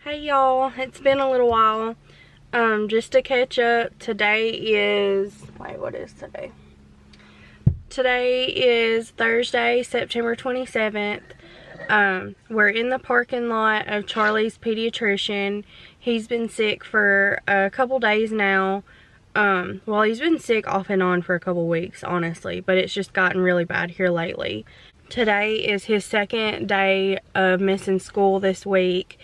Hey y'all, it's been a little while. Just to catch up, today is, what is today? Today is Thursday, September 27th. We're in the parking lot of Charlie's pediatrician. He's been sick for a couple days now. Well, he's been sick off and on for a couple weeks, honestly, but it's just gotten really bad here lately. Today is his second day of missing school this week.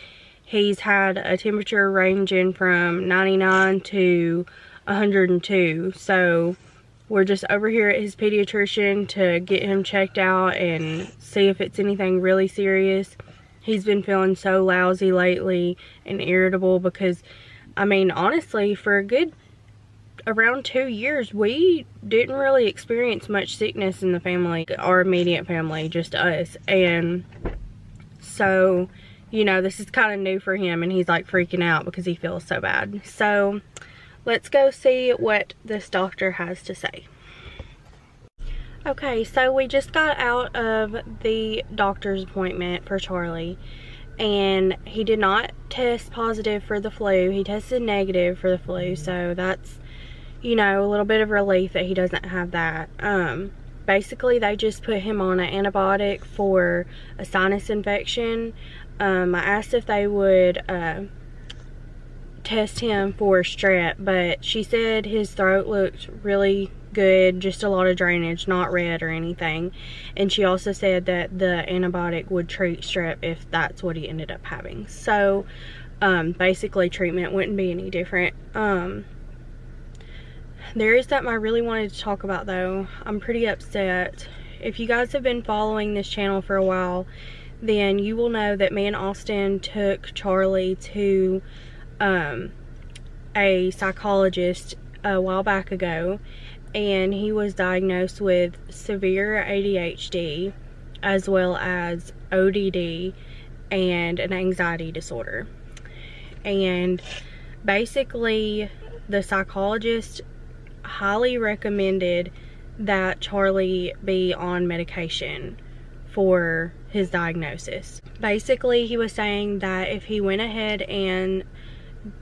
He's had a temperature ranging from 99 to 102. So we're just over here at his pediatrician to get him checked out and see if it's anything really serious. He's been feeling so lousy lately and irritable because, I mean, honestly, for a good around 2 years, we didn't really experience much sickness in the family, our immediate family, just us. And so, you know, this is kind of new for him, and he's like freaking out because he feels so bad. So let's go see what this doctor has to say. Okay, so we just got out of the doctor's appointment for Charlie, and he did not test positive for the flu. He tested negative for the flu, so that's, you know, a little bit of relief that he doesn't have that. Basically, they just put him on an antibiotic for a sinus infection. I asked if they would test him for strep, but she said his throat looked really good, just a lot of drainage, not red or anything. And she also said that the antibiotic would treat strep if that's what he ended up having. So basically treatment wouldn't be any different. There is something I really wanted to talk about though. I'm pretty upset. If you guys have been following this channel for a while, then you will know that me and Austin took Charlie to a psychologist a while back ago, and he was diagnosed with severe ADHD as well as ODD and an anxiety disorder. And basically the psychologist highly recommended that Charlie be on medication for his diagnosis. Basically, he was saying that if he went ahead and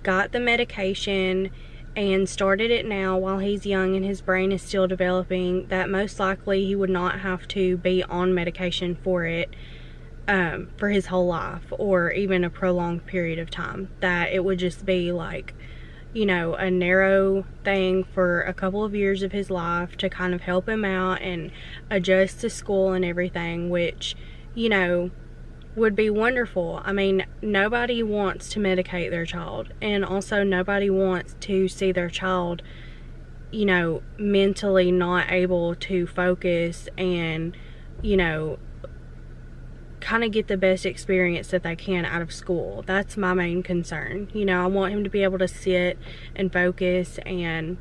got the medication and started it now while he's young and his brain is still developing, that most likely he would not have to be on medication for it for his whole life, or even a prolonged period of time. That it would just be like, you know, a narrow thing for a couple of years of his life to kind of help him out and adjust to school and everything, which, you know, would be wonderful. I mean, nobody wants to medicate their child, and also nobody wants to see their child, you know, mentally not able to focus and, you know, kind of get the best experience that they can out of school. That's my main concern. You know, I want him to be able to sit and focus and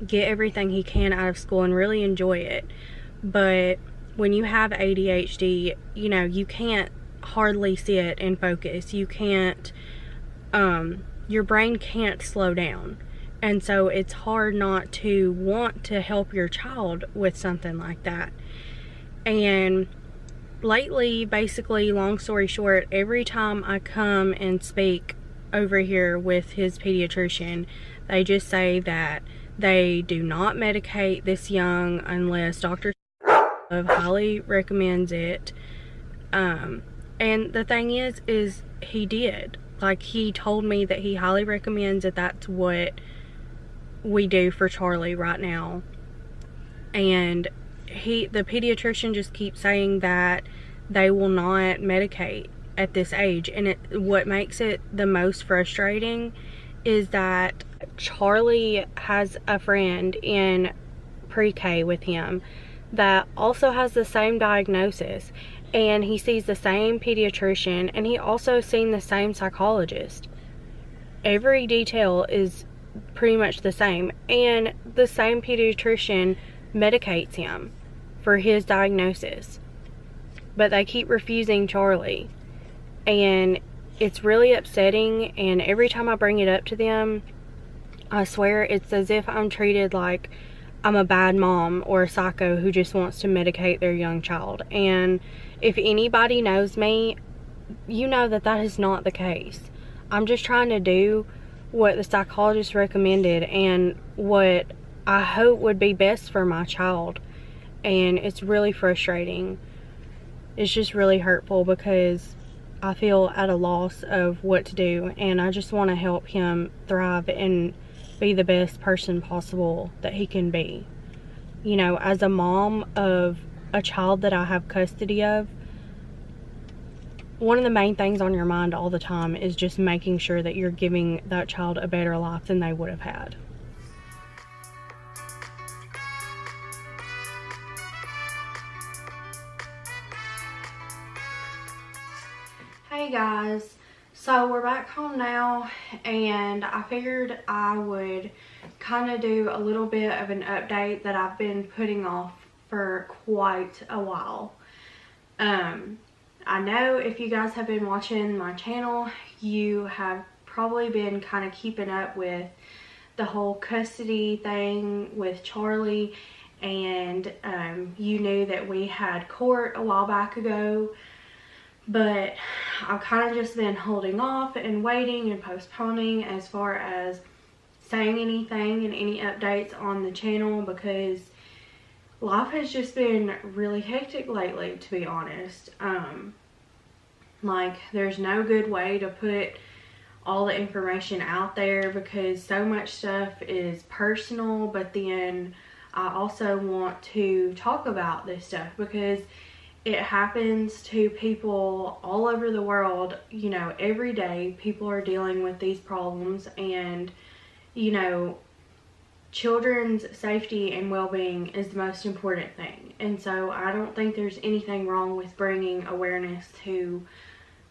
get everything he can out of school and really enjoy it. But when you have ADHD, you know, you can't hardly sit and focus. You can't, your brain can't slow down. And so it's hard not to want to help your child with something like that. And lately, basically, long story short, every time I come and speak over here with his pediatrician, they just say that they do not medicate this young unless Dr. highly recommends it. And the thing is he did. Like, he told me that he highly recommends that that's what we do for Charlie right now. And the pediatrician just keeps saying that they will not medicate at this age. And what makes it the most frustrating is that Charlie has a friend in pre-K with him that also has the same diagnosis, and he sees the same pediatrician, and he also seen the same psychologist. Every detail is pretty much the same, and the same pediatrician medicates him for his diagnosis, but they keep refusing Charlie, and it's really upsetting. And every time I bring it up to them, I swear it's as if I'm treated like I'm a bad mom or a psycho who just wants to medicate their young child. And if anybody knows me, you know that that is not the case. I'm just trying to do what the psychologist recommended and what I hope would be best for my child. And it's really frustrating. It's just really hurtful because I feel at a loss of what to do, and I just want to help him thrive and be the best person possible that he can be. You know, as a mom of a child that I have custody of, one of the main things on your mind all the time is just making sure that you're giving that child a better life than they would have had. Hey guys, so we're back home now, and I figured I would kind of do a little bit of an update that I've been putting off for quite a while. I know if you guys have been watching my channel, you have probably been kind of keeping up with the whole custody thing with Charlie, and you knew that we had court a while back ago. But I've kind of just been holding off and waiting and postponing as far as saying anything and any updates on the channel, because life has just been really hectic lately, to be honest. Like, there's no good way to put all the information out there because so much stuff is personal, but then I also want to talk about this stuff because it happens to people all over the world. You know, every day people are dealing with these problems, and you know, children's safety and well-being is the most important thing. And so I don't think there's anything wrong with bringing awareness to,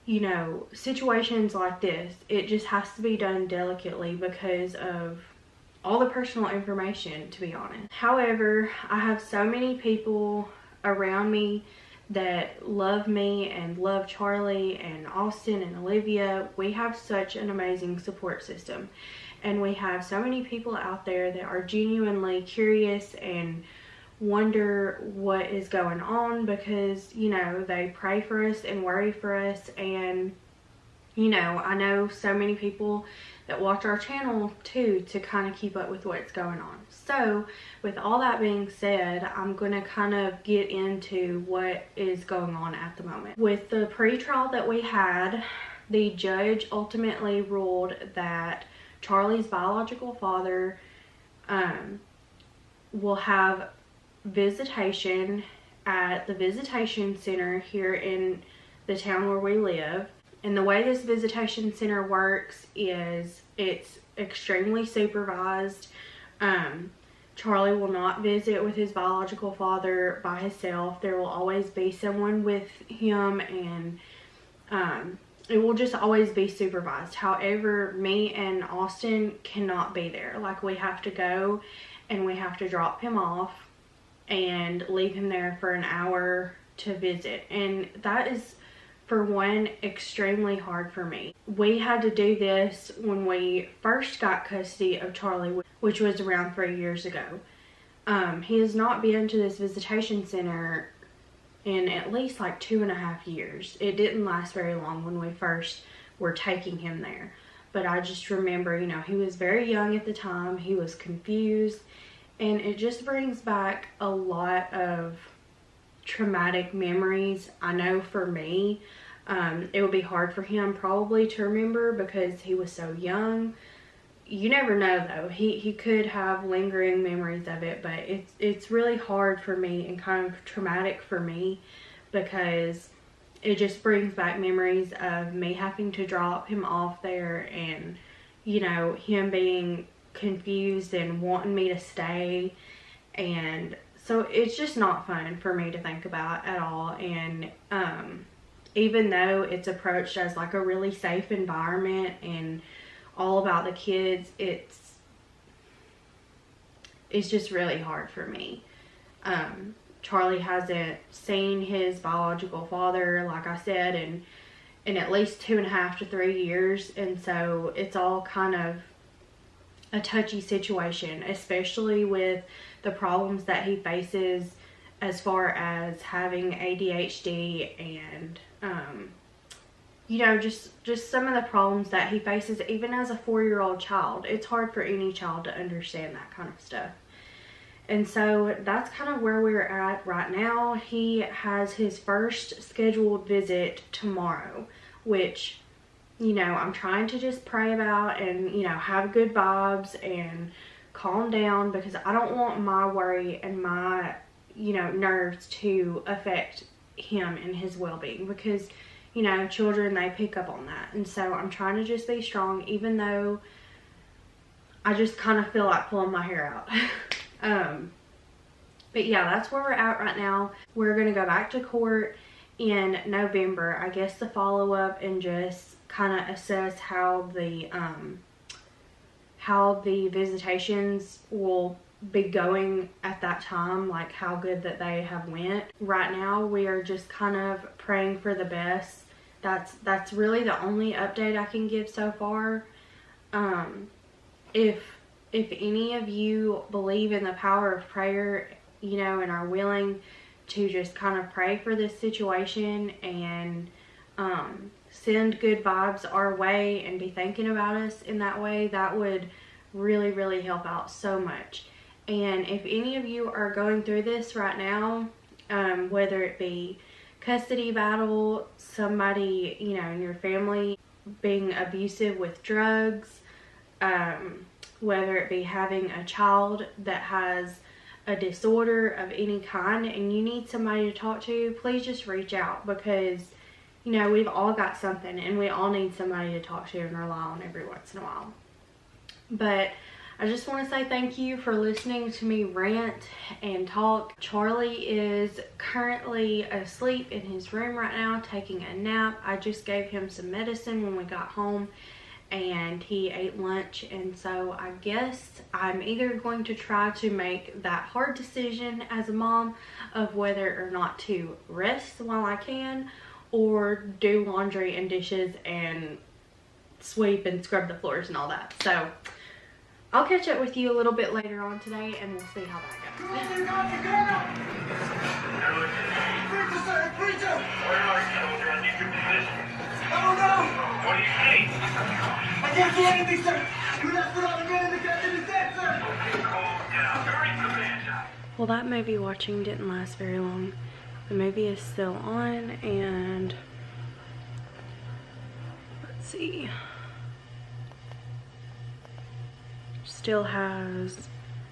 you know, situations like this. It just has to be done delicately because of all the personal information, to be honest. However, I have so many people around me that love me and love Charlie and Austin and Olivia. We have such an amazing support system, and we have so many people out there that are genuinely curious and wonder what is going on, because you know, they pray for us and worry for us. And you know, I know so many people that watch our channel too to kind of keep up with what's going on. So with all that being said, I'm going to kind of get into what is going on at the moment. With the pre-trial that we had, the judge ultimately ruled that Charlie's biological father will have visitation at the visitation center here in the town where we live. And the way this visitation center works is it's extremely supervised. Charlie will not visit with his biological father by himself. There will always be someone with him, and it will just always be supervised. However, me and Austin cannot be there. Like, we have to go and we have to drop him off and leave him there for an hour to visit. And that is, for one, extremely hard for me. We had to do this when we first got custody of Charlie, which was around 3 years ago. He has not been to this visitation center in at least like 2.5 years. It didn't last very long when we first were taking him there. But I just remember, you know, he was very young at the time. He was confused. And it just brings back a lot of traumatic memories. I know for me, it would be hard for him probably to remember because he was so young. You never know though. He could have lingering memories of it, but it's really hard for me and kind of traumatic for me because it just brings back memories of me having to drop him off there, and you know, him being confused and wanting me to stay. And so it's just not fun for me to think about at all. And even though it's approached as like a really safe environment and all about the kids, it's just really hard for me. Charlie hasn't seen his biological father, like I said, in at least 2.5 to 3 years, and so it's all kind of a touchy situation, especially with the problems that he faces as far as having ADHD and you know, just some of the problems that he faces even as a 4-year-old child. It's hard for any child to understand that kind of stuff. And so that's kind of where we're at right now. He has his first scheduled visit tomorrow, which, you know, I'm trying to just pray about and, you know, have good vibes and calm down, because I don't want my worry and my, you know, nerves to affect him and his well-being, because, you know, children, they pick up on that. And so I'm trying to just be strong, even though I just kind of feel like pulling my hair out. But yeah, that's where we're at right now. We're gonna go back to court in November, I guess, to follow up and just kind of assess how the visitations will be going at that time, like how good that they have went. Right now we are just kind of praying for the best. That's really the only update I can give so far. If any of you believe in the power of prayer, you know, and are willing to just kind of pray for this situation and send good vibes our way and be thinking about us in that way, that would really, really help out so much. And if any of you are going through this right now, whether it be custody battle, somebody, you know, in your family being abusive with drugs, whether it be having a child that has a disorder of any kind and you need somebody to talk to, please just reach out, because, you know, we've all got something and we all need somebody to talk to and rely on every once in a while. But I just want to say thank you for listening to me rant and talk. Charlie is currently asleep in his room right now, taking a nap. I just gave him some medicine when we got home and he ate lunch, and so I guess I'm either going to try to make that hard decision as a mom of whether or not to rest while I can, or do laundry and dishes and sweep and scrub the floors and all that. So I'll catch up with you a little bit later on today and we'll see how that goes. I don't know. What do you think? I can't do anything, sir. You left it on the man in the captain is dead, sir. Well, that movie watching didn't last very long. The movie is still on, and let's see. Still has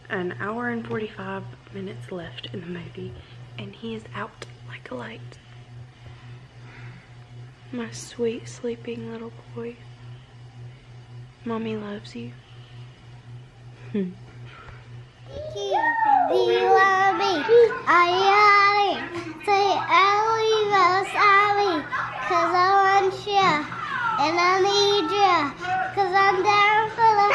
an hour and 45 minutes left in the movie, and he is out like a light. My sweet sleeping little boy. Mommy loves you. Do you love me? I got it. Say every sorry, 'cause I want you and I need you, 'cause I'm down for the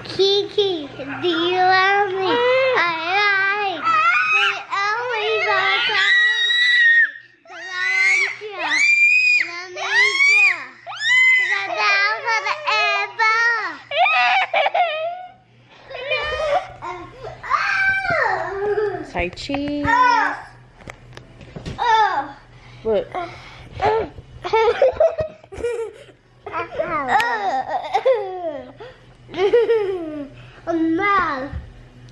Kiki, do you love me? I like. Say only the sorry, 'cause I want you and I need you, 'cause I'm down for the Say cheese. Look.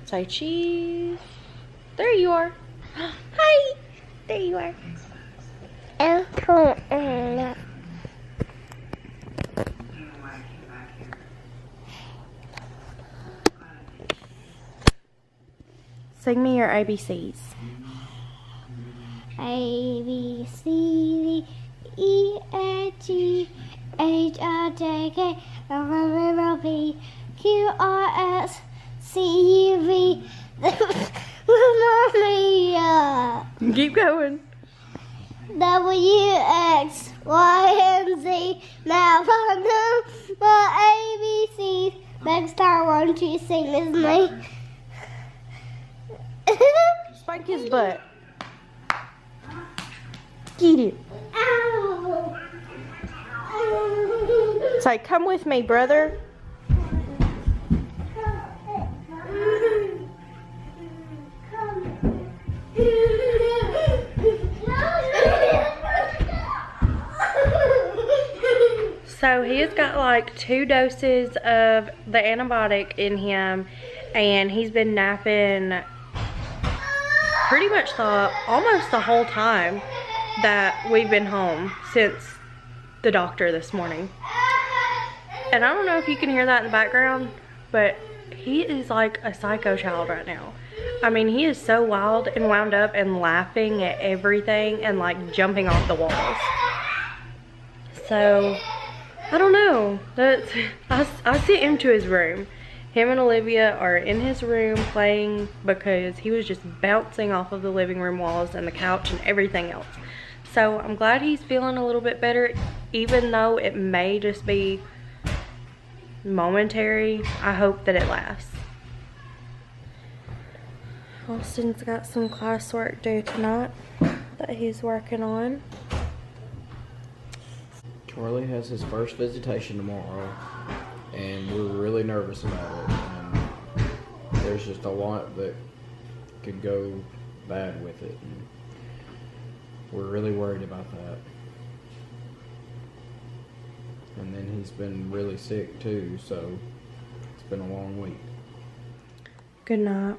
Say cheese. There you are. Hi. There you are. Sing me your ABCs. A, B, C, D, E, F, G, H, I, J, K, L, M, N, P, Q, R, S, C, U, V, Keep going. W, X, Y, and Z. Now I know my ABCs. Next time, won't you sing with me? Spank his butt. Get it. Ow. Say, come with me, brother. So he's got like 2 doses of the antibiotic in him, and he's been napping pretty much almost the whole time that we've been home since the doctor this morning. And I don't know if you can hear that in the background, but he is like a psycho child right now. I mean, he is so wild and wound up and laughing at everything and like jumping off the walls. So I don't know. I sent him to his room. Him and Olivia are in his room playing because he was just bouncing off of the living room walls and the couch and everything else. So I'm glad he's feeling a little bit better, even though it may just be momentary. I hope that it lasts. Austin's got some classwork due tonight that he's working on. Charlie has his first visitation tomorrow, and we're really nervous about it. And there's just a lot that could go bad with it, and we're really worried about that. And then he's been really sick too, so it's been a long week. Good night.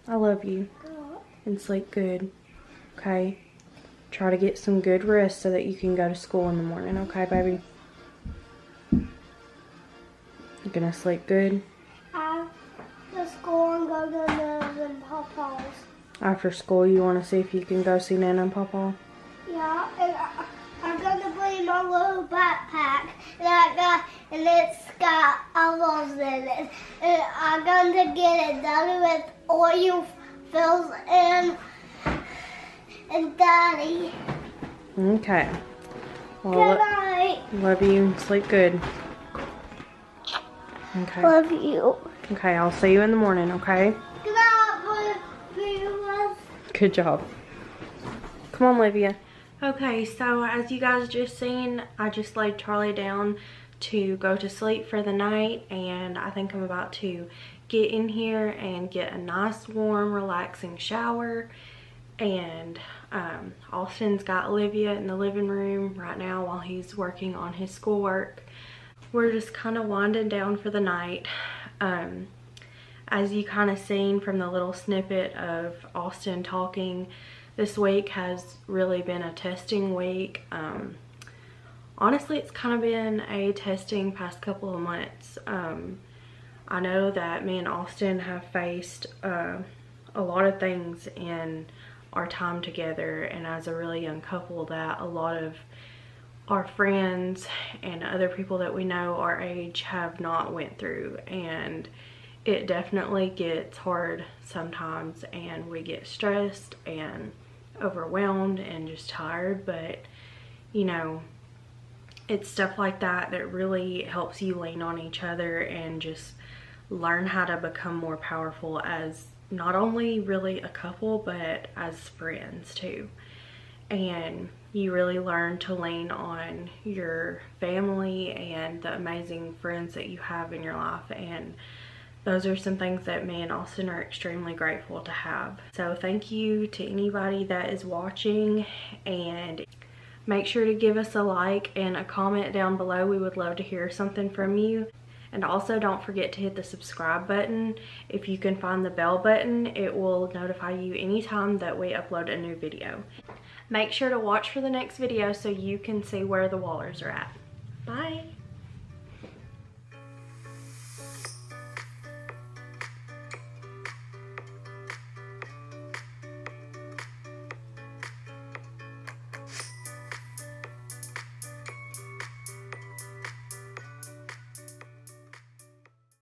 I love you. And sleep good. Okay? Try to get some good rest so that you can go to school in the morning. Okay, baby? You gonna sleep good? After school, I'm going to Nana and Papa's. After school, you want to see if you can go see Nana and Papa? Yeah, and I'm going to bring my little backpack, and it's got owls in it. And I'm going to get it done with oil fills and Daddy. Okay. Well, Good night. love you and sleep good. Okay. Love you. Okay, I'll see you in the morning, okay? Good night, viewers. Good job. Come on, Olivia. Okay, so as you guys just seen, I just laid Charlie down to go to sleep for the night, and I think I'm about to get in here and get a nice, warm, relaxing shower. And Austin's got Olivia in the living room right now while he's working on his schoolwork. We're just kind of winding down for the night. As you kind of seen from the little snippet of Austin talking, this week has really been a testing week. Honestly, it's kind of been a testing past couple of months. I know that me and Austin have faced a lot of things in our time together, and as a really young couple, that a lot of our friends and other people that we know our age have not went through. And it definitely gets hard sometimes, and we get stressed and overwhelmed and just tired. But you know, it's stuff like that that really helps you lean on each other and just learn how to become more powerful as not only really a couple, but as friends too. And you really learn to lean on your family and the amazing friends that you have in your life. And those are some things that me and Austin are extremely grateful to have. So thank you to anybody that is watching, and make sure to give us a like and a comment down below. We would love to hear something from you. And also don't forget to hit the subscribe button. If you can find the bell button, it will notify you anytime that we upload a new video. Make sure to watch for the next video so you can see where the Wallers are at. Bye.